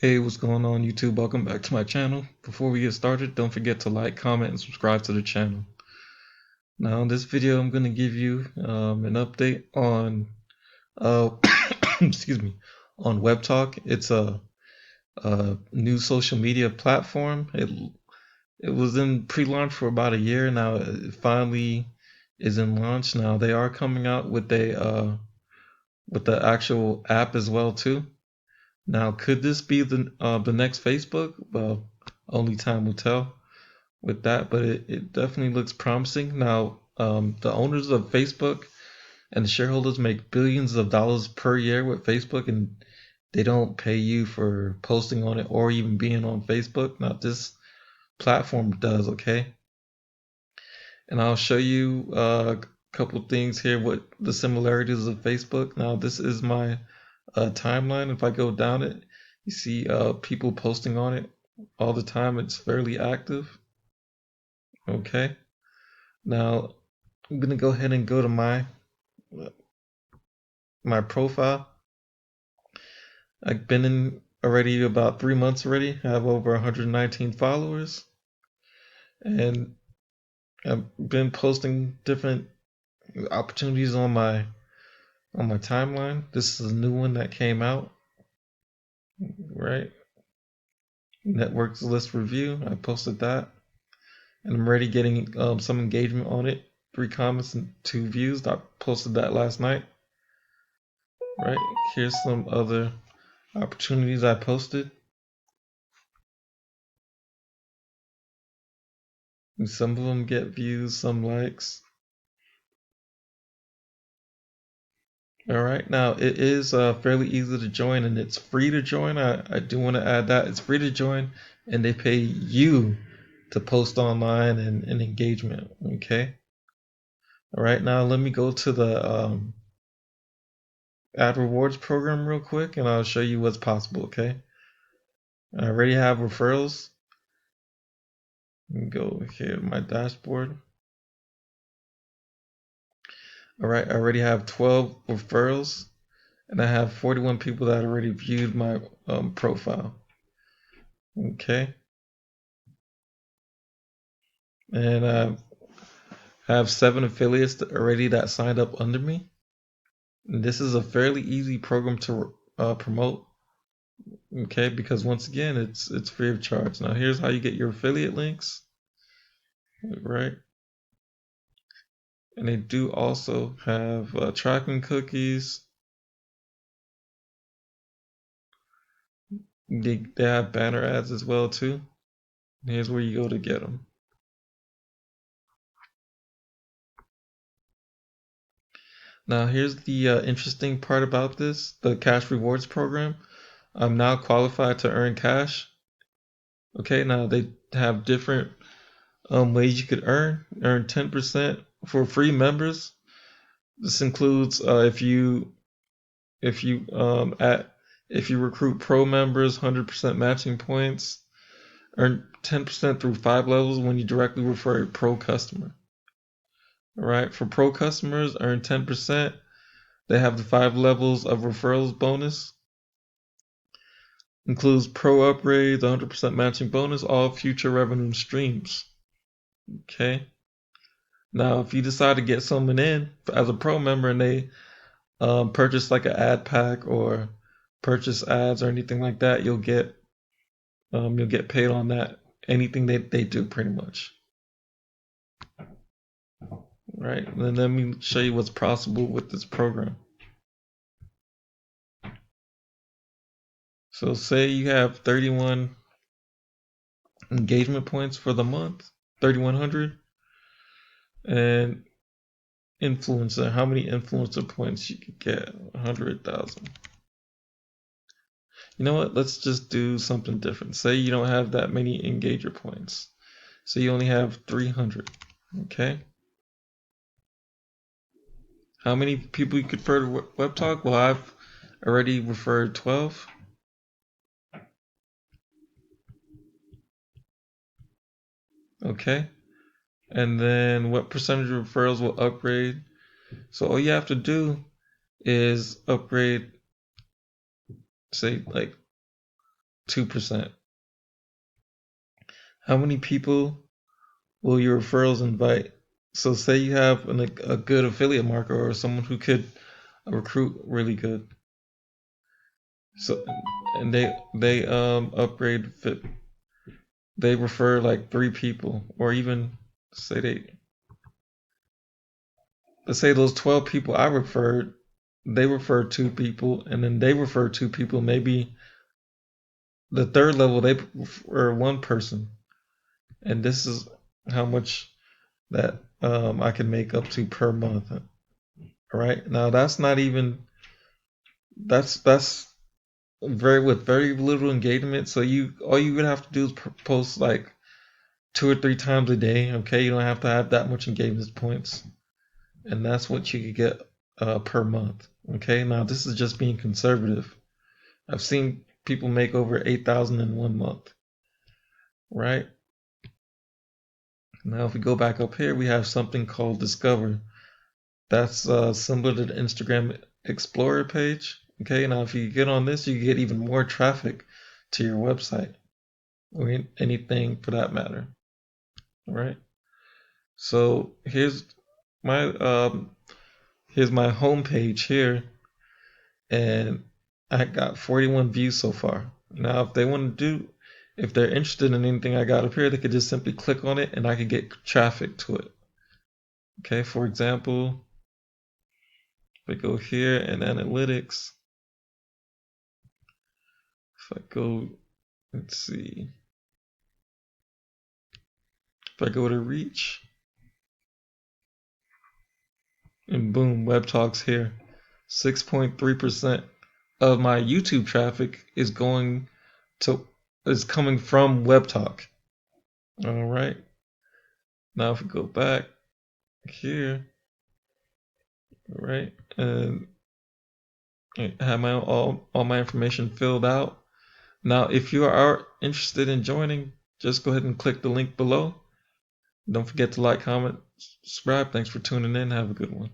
Hey, what's going on YouTube? Welcome back to my channel. Before we get started, don't forget to like, comment, and subscribe to the channel. Now in this video, I'm going to give you an update on, excuse me, on webtalk. It's a new social media platform. It was in pre-launch for about a year now. It finally is in launch now. They are coming out with with the actual app as well too. Now, could this be the next Facebook? Well, only time will tell with that, but it definitely looks promising. Now, the owners of Facebook and the shareholders make billions of dollars per year with Facebook, and they don't pay you for posting on it or even being on Facebook. Now, this platform does, okay? And I'll show you a couple of things here, what the similarities of Facebook. Now, this is my timeline. If I go down it, you see people posting on it all the time. It's fairly active. Okay. Now I'm gonna go ahead and go to my profile. I've been in already about 3 months already. I have over 119 followers, and I've been posting different opportunities on my timeline. This is a new one that came out, right? Networks list review. I posted that, and I'm already getting some engagement on it. 3 comments and 2 views. I posted that last night. Right, here's some other opportunities I posted. And some of them get views, some likes. All right, now it is fairly easy to join, and it's free to join. I do want to add that it's free to join, and they pay you to post online and engagement. Okay. All right, now let me go to the ad rewards program real quick, and I'll show you what's possible. Okay. I already have referrals. Go here to my dashboard. All right, I already have 12 referrals, and I have 41 people that already viewed my profile. Okay, and I have 7 affiliates already that signed up under me. And this is a fairly easy program to promote. Okay, because once again, it's free of charge. Now here's how you get your affiliate links. Right, and they do also have tracking cookies. They have banner ads as well too. Here's where you go to get them. Now here's the interesting part about this, the cash rewards program. I'm now qualified to earn cash. Okay, now they have different ways you could earn 10% for free members. This includes if you if you recruit pro members, 100% matching points, earn 10% through 5 levels when you directly refer a pro customer. All right, for pro customers, earn 10%. They have the 5 levels of referrals bonus. Includes pro upgrades, 100% matching bonus, all future revenue streams. Okay. Now, if you decide to get someone in as a pro member and they purchase like an ad pack or purchase ads or anything like that, you'll get paid on that. Anything they do, pretty much. Right. And then let me show you what's possible with this program. So say you have 31 engagement points for the month, 3,100, and influencer, how many influencer points you could get? 100,000. You know what? Let's just do something different. Say you don't have that many engager points. So you only have 300. Okay. How many people you could refer to WebTalk? Well, I've already referred 12. Okay. And then what percentage of referrals will upgrade? So all you have to do is upgrade, say like 2%. How many people will your referrals invite? So say you have a good affiliate marketer or someone who could recruit really good. So and they upgrade fit. They refer like 3 people, or even say they let's say those 12 people I referred, they refer 2 people, and then they refer 2 people. Maybe the third level they refer one person, and this is how much that I can make up to per month. Right now, that's not even that's very with very little engagement. So you all you would have to do is post like 2 or 3 times a day. Okay, you don't have to have that much engagement points, and that's what you could get per month. Okay, now this is just being conservative. I've seen people make over 8,000 in 1 month. Right now, if we go back up here, we have something called Discover. That's similar to the Instagram Explorer page. Okay, now if you get on this, you get even more traffic to your website or anything for that matter. All right. So here's my home page here, and I got 41 views so far. Now, if they're interested in anything I got up here, they could just simply click on it, and I could get traffic to it. Okay, for example, if I go here in analytics, if I go, let's see, if I go to reach, and boom, Web Talks here. 6.3% of my YouTube traffic is coming from Web Talk. All right. Now if we go back here, right, and I have all my information filled out. Now, if you are interested in joining, just go ahead and click the link below. Don't forget to like, comment, subscribe. Thanks for tuning in. Have a good one.